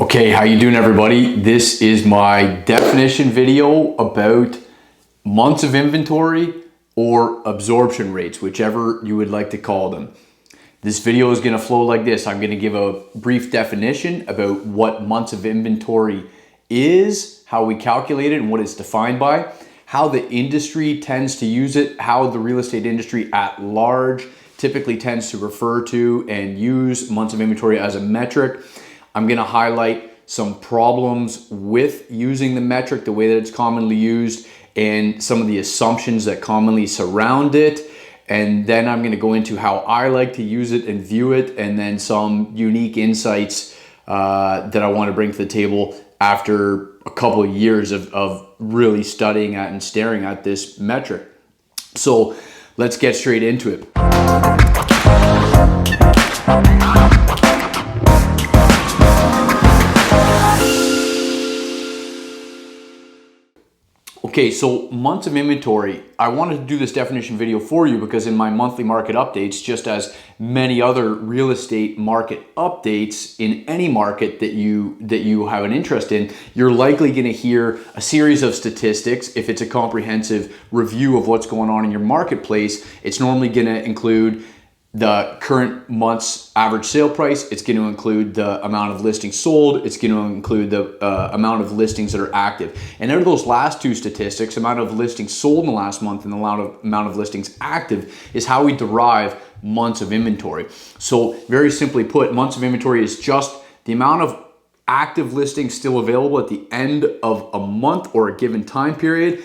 Okay, how you doing everybody? This is my definition video about months of inventory or absorption rates, whichever you would like to call them. This video is going to flow like this. I'm going to give a brief definition about what months of inventory is, how we calculate it and what it's defined by, how the industry tends to use it, how the real estate industry at large typically tends to refer to and use months of inventory as a metric. I'm going to highlight some problems with using the metric, the way that it's commonly used, and some of the assumptions that commonly surround it. And then I'm going to go into how I like to use it and view it, and then some unique insights that I want to bring to the table after a couple of years of really studying at and staring at this metric. So let's get straight into it. Okay, so months of inventory. I wanted to do this definition video for you because in my monthly market updates, just as many other real estate market updates in any market that you have an interest in, you're likely going to hear a series of statistics. If it's a comprehensive review of what's going on in your marketplace, it's normally going to include the current month's average sale price. It's going to include the amount of listings sold. It's going to include the amount of listings that are active. And out of those last two statistics, amount of listings sold in the last month and the amount of listings active, is how we derive months of inventory. So very simply put, months of inventory is just the amount of active listings still available at the end of a month or a given time period,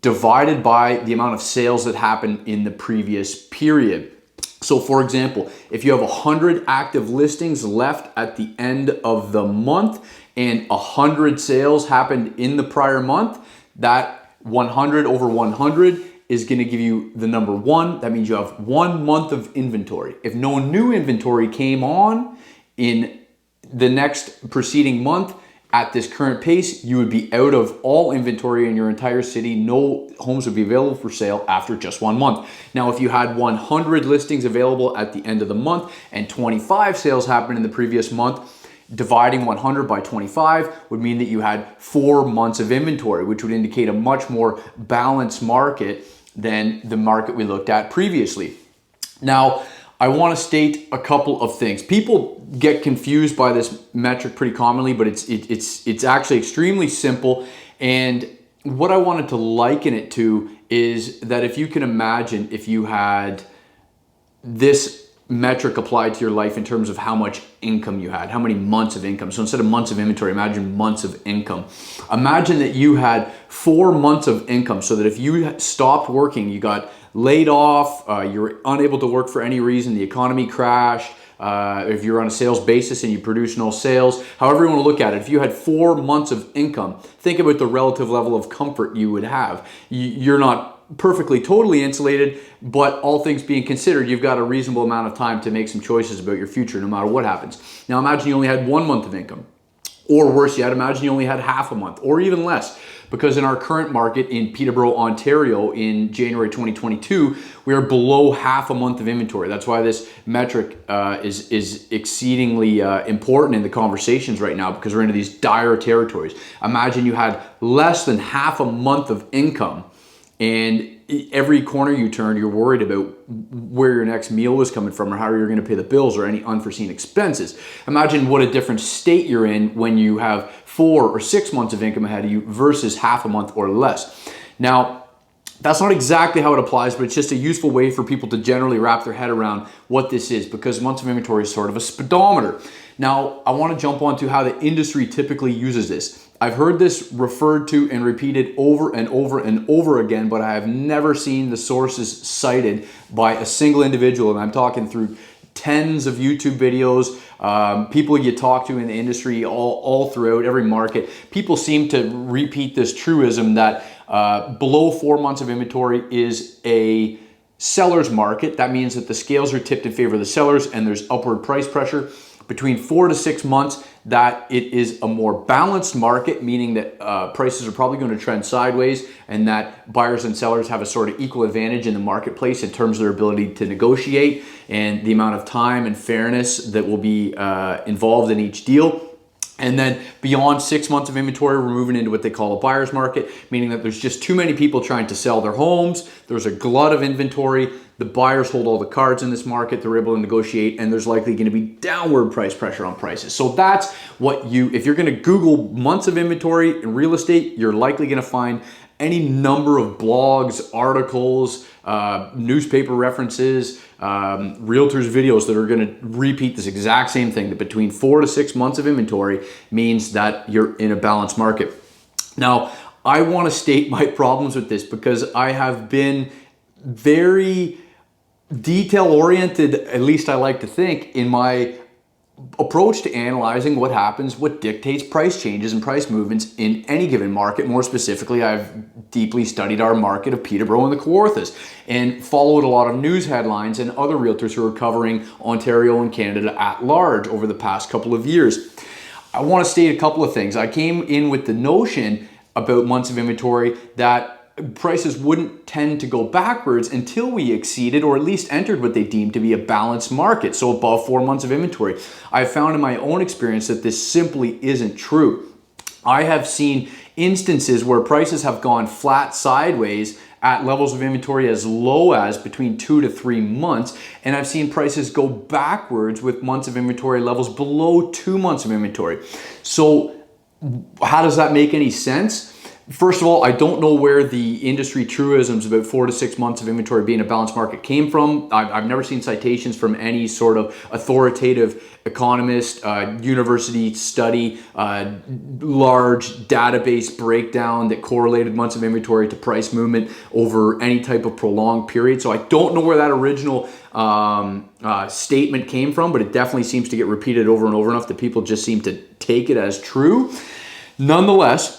divided by the amount of sales that happened in the previous period. So for example, if you have 100 active listings left at the end of the month and 100 sales happened in the prior month, that 100 over 100 is going to give you the number 1. That means you have 1 month of inventory. If no new inventory came on in the next preceding month, at this current pace, you would be out of all inventory in your entire city. No homes would be available for sale after just 1 month. Now, if you had 100 listings available at the end of the month and 25 sales happened in the previous month, dividing 100 by 25 would mean that you had 4 months of inventory, which would indicate a much more balanced market than the market we looked at previously. Now, I want to state a couple of things. People get confused by this metric pretty commonly, but it's actually extremely simple. And what I wanted to liken it to is that if you can imagine if you had this metric applied to your life in terms of how much income you had, how many months of income. So instead of months of inventory, imagine months of income. Imagine that you had 4 months of income, so that if you stopped working, you got laid off, you were unable to work for any reason, the economy crashed, if you're on a sales basis and you produce no sales, however you want to look at it, if you had 4 months of income, think about the relative level of comfort you would have. You're not perfectly totally insulated, but all things being considered, you've got a reasonable amount of time to make some choices about your future no matter what happens. Now imagine you only had 1 month of income, or worse yet, imagine you only had half a month or even less, because in our current market in Peterborough, Ontario in January 2022, we are below half a month of inventory. That's why this metric is exceedingly important in the conversations right now, because we're into these dire territories. Imagine you had less than half a month of income, and every corner you turn, you're worried about where your next meal was coming from or how you're going to pay the bills or any unforeseen expenses. Imagine what a different state you're in when you have 4 or 6 months of income ahead of you versus half a month or less. Now, that's not exactly how it applies, but it's just a useful way for people to generally wrap their head around what this is, because months of inventory is sort of a speedometer. Now, I want to jump onto how the industry typically uses this. I've heard this referred to and repeated over and over and over again, but I have never seen the sources cited by a single individual, and I'm talking through tens of YouTube videos, people you talk to in the industry all throughout every market. People seem to repeat this truism that below 4 months of inventory is a seller's market. That means that the scales are tipped in favor of the sellers and there's upward price pressure. Between 4 to 6 months, that it is a more balanced market, meaning that prices are probably going to trend sideways and that buyers and sellers have a sort of equal advantage in the marketplace in terms of their ability to negotiate and the amount of time and fairness that will be involved in each deal. And then beyond 6 months of inventory, we're moving into what they call a buyer's market, meaning that there's just too many people trying to sell their homes. There's a glut of inventory. The buyers hold all the cards in this market. They're able to negotiate, and there's likely going to be downward price pressure on prices. So that's what if you're going to Google months of inventory in real estate, you're likely going to find any number of blogs, articles, newspaper references, realtors videos that are going to repeat this exact same thing, that between 4 to 6 months of inventory means that you're in a balanced market. Now, I want to state my problems with this because I have been very detail oriented, at least I like to think, in my approach to analyzing what happens, what dictates price changes and price movements in any given market. More specifically, I've deeply studied our market of Peterborough and the Kawarthas and followed a lot of news headlines and other realtors who are covering Ontario and Canada at large over the past couple of years. I want to state a couple of things. I came in with the notion about months of inventory that prices wouldn't tend to go backwards until we exceeded or at least entered what they deemed to be a balanced market, so above 4 months of inventory. I've found in my own experience that this simply isn't true. I have seen instances where prices have gone flat sideways at levels of inventory as low as between 2 to 3 months, and I've seen prices go backwards with months of inventory levels below 2 months of inventory. So how does that make any sense? First of all, I don't know where the industry truisms about 4 to 6 months of inventory being a balanced market came from. I've never seen citations from any sort of authoritative economist, university study, large database breakdown that correlated months of inventory to price movement over any type of prolonged period. So I don't know where that original statement came from, but it definitely seems to get repeated over and over enough that people just seem to take it as true. Nonetheless,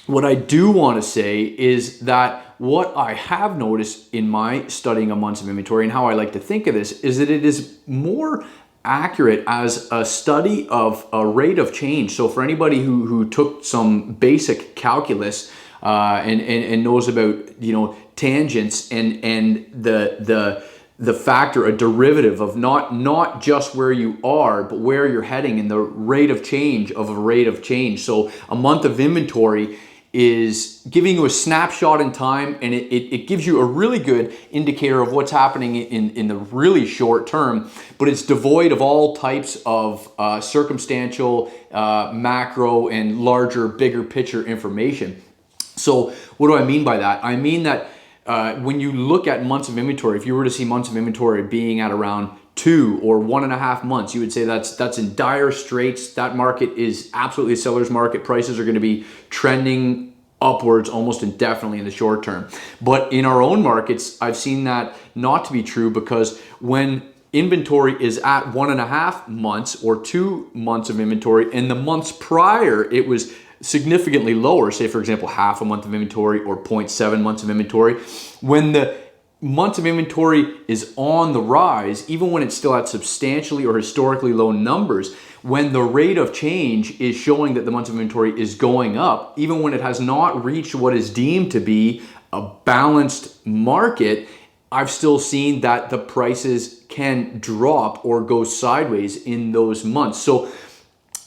what I do want to say is that what I have noticed in my studying of months of inventory and how I like to think of this is that it is more accurate as a study of a rate of change. So for anybody who took some basic calculus and knows about, tangents and the factor, a derivative of not just where you are, but where you're heading and the rate of change of a rate of change. So a month of inventory is giving you a snapshot in time, and it gives you a really good indicator of what's happening in the really short term, but it's devoid of all types of circumstantial, macro, and larger, bigger picture information. So what do I mean by that? I mean that when you look at months of inventory, if you were to see months of inventory being at around 2 or 1.5 months, you would say that's in dire straits. That market is absolutely a seller's market. Prices are going to be trending upwards almost indefinitely in the short term. But in our own markets, I've seen that not to be true, because when inventory is at 1.5 months or 2 months of inventory, and the months prior it was significantly lower, say for example half a month of inventory or 0.7 months of inventory, when the months of inventory is on the rise, even when it's still at substantially or historically low numbers, when the rate of change is showing that the months of inventory is going up, even when it has not reached what is deemed to be a balanced market, I've still seen that the prices can drop or go sideways in those months. So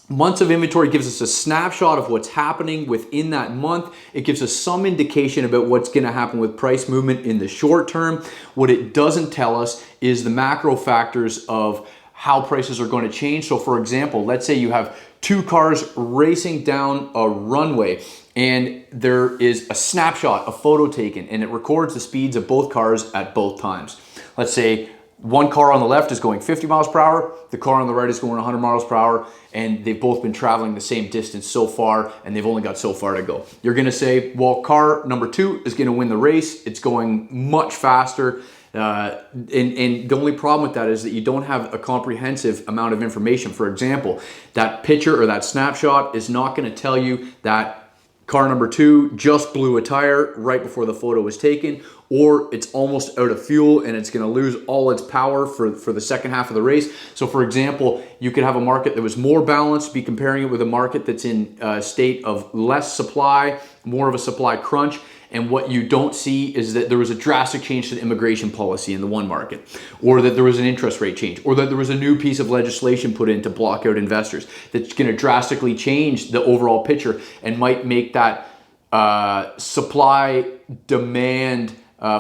months of inventory gives us a snapshot of what's happening within that month. It gives us some indication about what's going to happen with price movement in the short term. What it doesn't tell us is the macro factors of how prices are going to change. So for example, let's say you have 2 cars racing down a runway, and there is a snapshot, a photo taken, and it records the speeds of both cars at both times. Let's say one car on the left is going 50 miles per hour, the car on the right is going 100 miles per hour, and they've both been traveling the same distance so far, and they've only got so far to go. You're gonna say, well, car number 2 is gonna win the race. It's going much faster. And the only problem with that is that you don't have a comprehensive amount of information. For example, that picture or that snapshot is not gonna tell you that car number 2 just blew a tire right before the photo was taken, or it's almost out of fuel and it's going to lose all its power for the second half of the race. So for example, you could have a market that was more balanced, be comparing it with a market that's in a state of less supply, more of a supply crunch, and what you don't see is that there was a drastic change to the immigration policy in the one market, or that there was an interest rate change, or that there was a new piece of legislation put in to block out investors that's going to drastically change the overall picture and might make that supply demand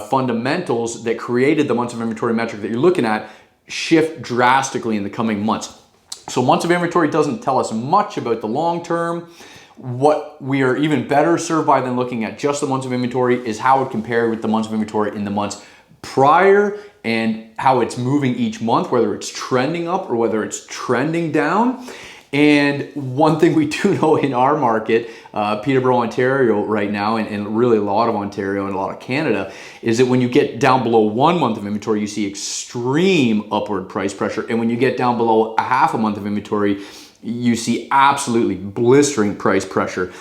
fundamentals that created the months of inventory metric that you're looking at shift drastically in the coming months. So months of inventory doesn't tell us much about the long term. What we are even better served by than looking at just the months of inventory is how it compared with the months of inventory in the months prior, and how it's moving each month, whether it's trending up or whether it's trending down. And one thing we do know in our market, Peterborough, Ontario right now, and really a lot of Ontario and a lot of Canada, is that when you get down below 1 month of inventory, you see extreme upward price pressure. And when you get down below a half a month of inventory, you see absolutely blistering price pressure,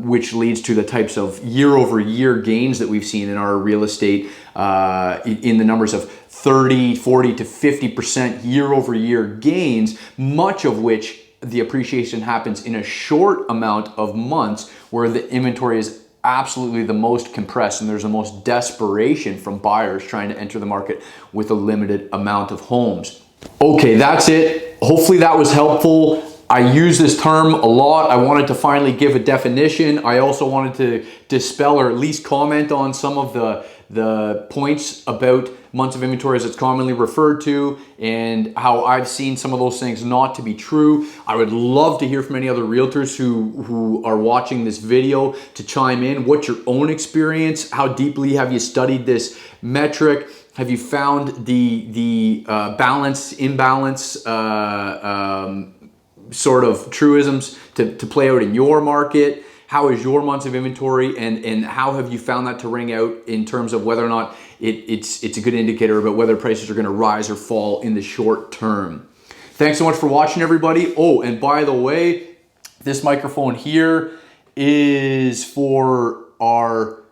which leads to the types of year-over-year gains that we've seen in our real estate in the numbers of 30, 40 to 50% year-over-year gains, much of which the appreciation happens in a short amount of months where the inventory is absolutely the most compressed and there's the most desperation from buyers trying to enter the market with a limited amount of homes. Okay, that's it. Hopefully that was helpful. I use this term a lot. I wanted to finally give a definition. I also wanted to dispel or at least comment on some of the points about months of inventory as it's commonly referred to, and how I've seen some of those things not to be true. I would love to hear from any other realtors who are watching this video to chime in. What's your own experience? How deeply have you studied this metric? Have you found the balance, imbalance sort of truisms to play out in your market? How is your months of inventory, and how have you found that to ring out in terms of whether or not it's a good indicator about whether prices are going to rise or fall in the short term? Thanks so much for watching, everybody. Oh, and by the way, this microphone here is for our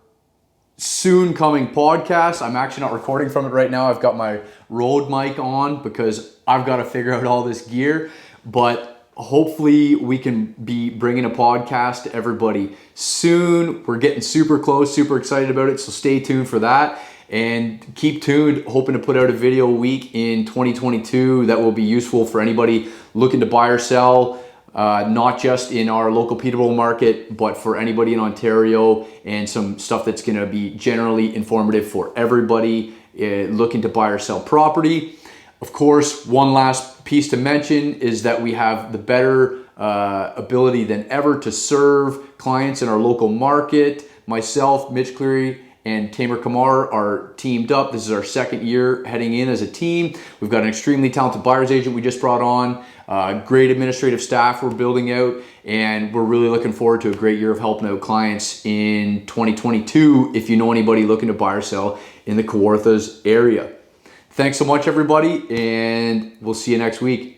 soon coming podcast. I'm actually not recording from it right now. I've got my Rode mic on because I've got to figure out all this gear, but hopefully we can be bringing a podcast to everybody soon. We're getting super close, super excited about it, so stay tuned for that. And keep tuned, hoping to put out a video a week in 2022 that will be useful for anybody looking to buy or sell, not just in our local Peterborough market, but for anybody in Ontario, and some stuff that's going to be generally informative for everybody looking to buy or sell property. Of course, one last piece to mention is that we have the better ability than ever to serve clients in our local market. Myself, Mitch Cleary, and Tamer Kamar are teamed up. This is our second year heading in as a team. We've got an extremely talented buyer's agent we just brought on, great administrative staff we're building out, and we're really looking forward to a great year of helping out clients in 2022 if you know anybody looking to buy or sell in the Kawarthas area. Thanks so much, everybody, and we'll see you next week.